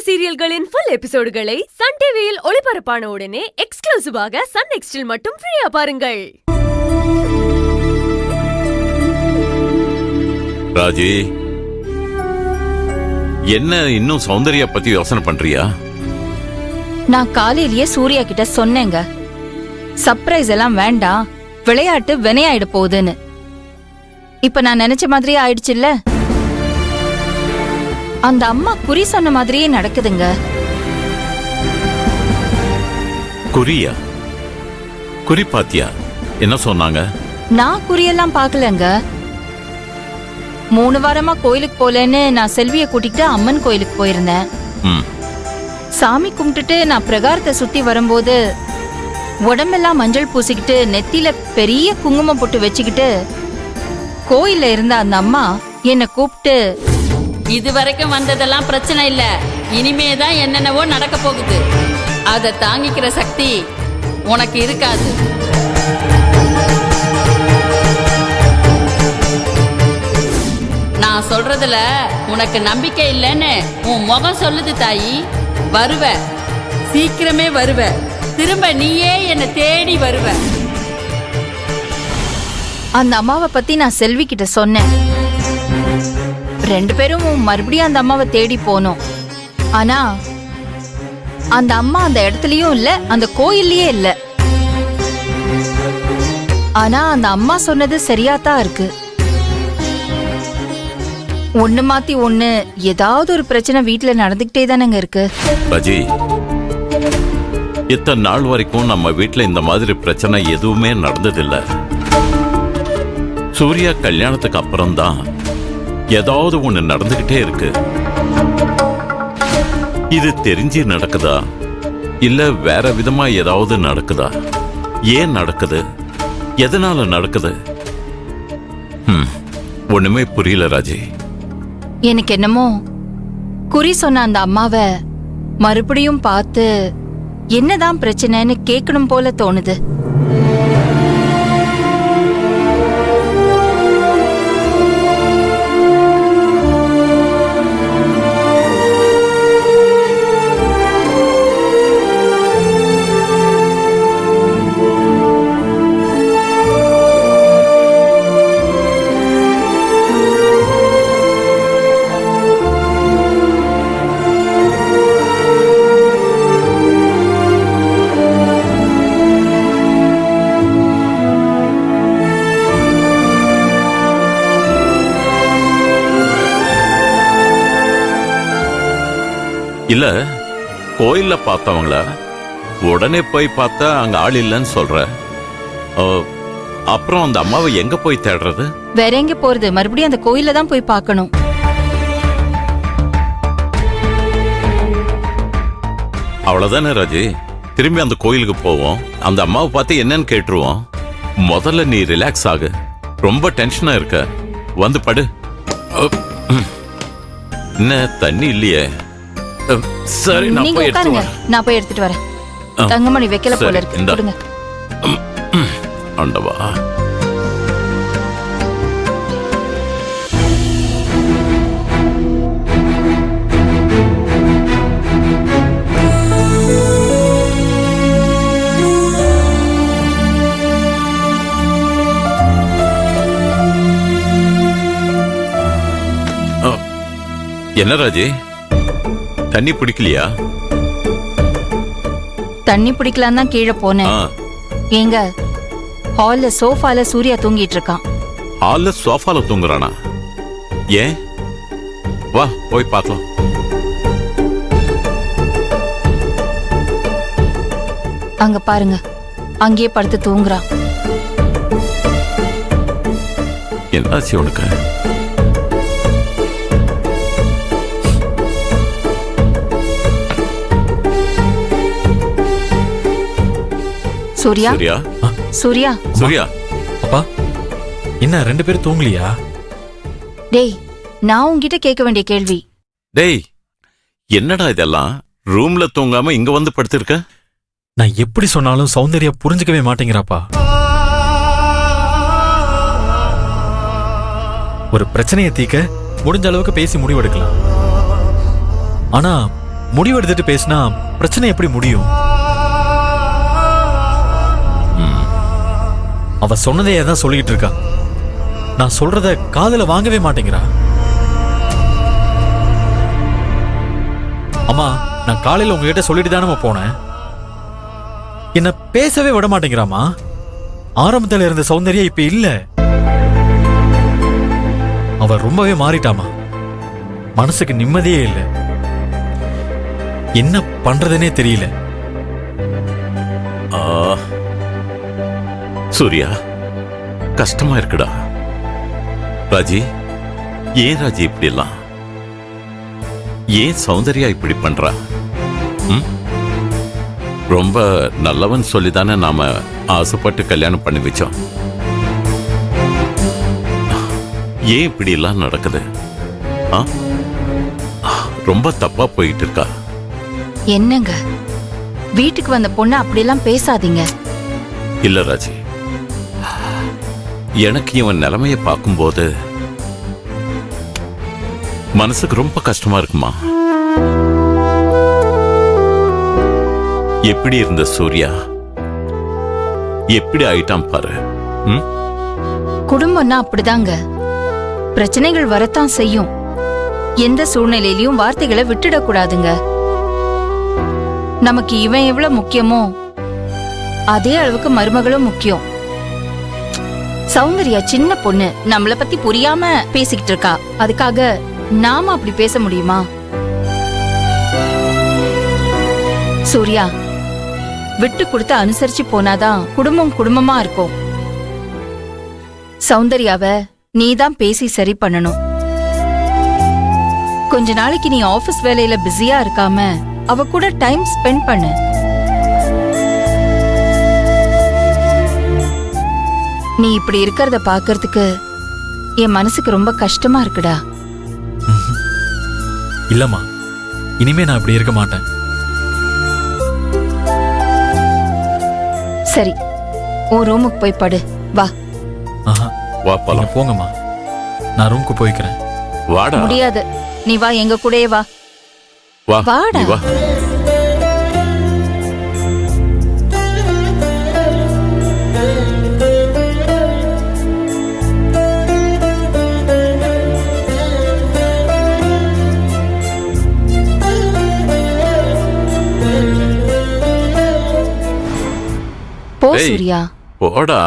சீரியல்களின் full எபிசோடுகளை Sun டிவியில் ஒளிபரப்பான உடனே எக்ஸ்க்ளூசிவாக சன் நெக்ஸ்டில் மட்டும் ஃப்ரீயா பாருங்கள். ராஜி, என்ன இன்னும் சௌந்தர்யா பத்தி யோசனை பண்றியா? நான் காலையிலேயே சூர்யா கிட்ட சொன்னேங்க, சர்ப்ரைஸ் எல்லாம் வேண்டாம், விளையாட்டு வினையாயிட போகுதுன்னு. இப்ப நான் நினைச்ச மாதிரியே ஆயிடுச்சுல்ல. அந்த அம்மா குறி சொன்ன மாதிரியே நடக்குதுங்க. குறியா? குறி பாத்தியா? என்ன சொன்னாங்க? நான் குறியெல்லாம் பாக்கலங்க. 3 வாரமா கோயிலுக்கு போலன்னு நான் செல்விய கூட்டிட்டு அம்மன் கோயிலுக்கு போயிருந்தேன். சாமி கும்பிட்டுட்டு நான் பிரகாரத்தை சுத்தி வரும்போது உடம்பெல்லாம் மஞ்சள் பூசிக்கிட்டு நெத்தியில பெரிய குங்குமம் போட்டு வச்சுக்கிட்டு கோயில்ல இருந்த அந்த அம்மா என்னை கூப்பிட்டு, இதுவரைக்கும் வந்ததெல்லாம் பிரச்சனை இல்ல, இனிமேதான் என்னென்னவோ நடக்க போகுது, அதை தாங்கிக்கிற சக்தி உனக்கு இருக்காது. நான் சொல்றதுல உனக்கு நம்பிக்கை இல்லைன்னு உன் முகம் சொல்லுது தாயி. வருவ, சீக்கிரமே வருவ, திரும்ப நீயே என்னை தேடி வருவ. அந்த அம்மாவை பத்தி நான் செல்வி கிட்ட சொன்னேன். 2 பேரும் மறுபடியும் அந்த அம்மாவை தேடி போனோம். ஆனா அந்த அம்மா அந்த இடத்துலயும் இல்ல, அந்த கோயில்லயே இல்ல. ஆனா அந்த அம்மா சொன்னது சரியாத்தான் இருக்கு. ஒண்ணு மாத்தி ஒண்ணு ஏதாவது ஒரு பிரச்சனை வீட்டுல நடந்துகிட்டே தானங்க இருக்கு. ராஜி, இத்தனை நாள் வரைக்கும் நம்ம வீட்டுல இந்த மாதிரி பிரச்சனை எதுவுமே நடந்ததில்லை. சூர்யா கல்யாணத்துக்கு அப்புறம் தான் ஏதாவது ஒண்ணு நடந்துகிட்டே இருக்கு. இது தெரிஞ்சு நடக்குதா இல்ல வேற விதமா ஏதாவது நடக்குதா? ஏன் நடக்குது? எதனால நடக்குது? ஒண்ணுமே புரியல ராஜி. எனக்கு என்னமோ குறி சொன்ன அந்த அம்மாவை மறுபடியும் பார்த்து என்னதான் பிரச்சனைன்னு கேட்கணும் போல தோணுது. இல்ல, கோயில்ல பார்த்தவங்கள உடனே போய் பார்த்தா அங்க ஆள் இல்லைன்னு சொல்ற. அப்புறம் அந்த அம்மாவை எங்க போய் தேடுறது? வேற எங்க போறது? மறுபடியும் அந்த கோயில்ல தான் போய் பார்க்கணும். அவ்வளவுதானே ராஜி. திரும்பி அந்த கோயிலுக்கு போவோம், அந்த அம்மாவை பார்த்து என்னன்னு கேட்டுருவோம். முதல்ல நீ ரிலாக்ஸ் ஆகு. ரொம்ப டென்ஷனா இருக்க, வந்து படு. என்ன தண்ணி இல்லையே? சரி, நான் போய் எடுத்துட்டு வரேன். நான் போய் எடுத்துட்டு வரேன். தங்கமணி வைக்கல போல இருக்கு. கொடுங்க. ஆண்டவா, என்ன ராஜி, தண்ணி பிடிக்கலையா? தண்ணி பிடிக்கலாம் தான் கீழே போனேன். ஏங்க, ஹால்ல சோஃபால சூர்யா தூங்கிட்டு இருக்கான். ஹால்ல சோஃபால தூங்குறானா? ஏன்? வா போய் பார்க்கலாம். அங்க பாருங்க, அங்கேயே படுத்து தூங்குறான். என்னாச்சு உனக்கு? சூர்யா, சூர்யா, சூர்யா. அப்பா, என்ன 2 பேரும் தூங்கலையா? டேய், நான் உன்கிட்ட கேட்க வேண்டிய கேள்வி. டேய், என்னடா இதெல்லாம்? ரூம்ல தூங்காம இங்க வந்து படுத்திருக்க? நான் எப்படி சொன்னாலும் சௌந்தர்யா புரிஞ்சுக்கவே மாட்டேங்கிறாப்பா. ஒரு பிரச்சனையை தீர்க்க முடிஞ்ச அளவுக்கு பேசி முடிவெடுக்கலாம். ஆனா முடிவு எடுத்துட்டு பேசினா பிரச்சனை எப்படி முடியும்? அவ சொன்னதையே தான் சொல்லிட்டு இருக்கா. நான் சொல்றத காதுல வாங்கவே மாட்டேங்கிறா. அம்மா, நான் காலையில உங்ககிட்ட சொல்லிட்டு தானே போனேன். என்ன பேசவே விட மாட்டேங்கிறாமா. ஆரம்பத்துல இருந்த சௌந்தர்யா இப்ப இல்ல. அவ ரொம்பவே மாறிட்டாமா. மனசுக்கு நிம்மதியே இல்லை. என்ன பண்றதுனே தெரியல. சூர்யா, கஷ்டமா இருக்குடா. ராஜி, ஏன் ராஜி இப்படி எல்லாம்? ஏன் சௌந்தர்யா இப்படி பண்றா? ரொம்ப நல்லவன் சொல்லிதானே நாம ஆசைப்பட்டு கல்யாணம் பண்ணி வச்சோம். ஏன் இப்படி எல்லாம் நடக்குது? ரொம்ப தப்பா போயிட்டு இருக்கா. என்னங்க, வீட்டுக்கு வந்த பொண்ணு அப்படியெல்லாம் பேசாதீங்க. இல்ல ராஜி, எனக்கு இவன் நிலைமைய பார்க்கும்போது மனசுக்கு ரொம்ப கஷ்டமா இருக்குமா. எப்படி இருந்த சூர்யா எப்படி ஆயிட்டான் பாரு. குடும்பம்னா அப்படிதாங்க, பிரச்சனைகள் வரத்தான் செய்யும். எந்த சூழ்நிலையிலயும் வார்த்தைகளை விட்டுடக்கூடாதுங்க. நமக்கு இவன் எவ்வளவு முக்கியமோ அதே அளவுக்கு மருமகளும் முக்கியம். சௌந்தர்யா சின்ன பொண்ணு, நம்மள பத்தி புரியாம பேசிக்கிட்டு இருக்கா. அதுக்காக நாம அப்படி பேச முடியுமா? சூர்யா, விட்டு கொடுத்து அனுசரிச்சு போனாதான் குடும்பம் குடும்பமா இருக்கும். சௌந்தர்யாவை நீதான் பேசி சரி பண்ணணும். கொஞ்ச நாளைக்கு நீ ஆபீஸ் வேலையில பிஸியா இருக்காம அவ கூட டைம் ஸ்பெண்ட் பண்ணு. நீ இப்படி இருக்கிறத பாக்குறதுக்கு என் மனசுக்கு ரொம்ப கஷ்டமா இருக்குடா. இல்லம்மா, இனிமே நான் இப்படி இருக்க மாட்டேன். சரி, உன் ரூமுக்கு போய் படு. வா. வா போலாம். போங்கம்மா, நான் ரூமுக்கு போய்க்கிறேன். வாடா. முடியாது, நீ வா, எங்க கூடயே வா. வா, வாடா. நீ வா. போ ஏய், சூர்யா. போடா.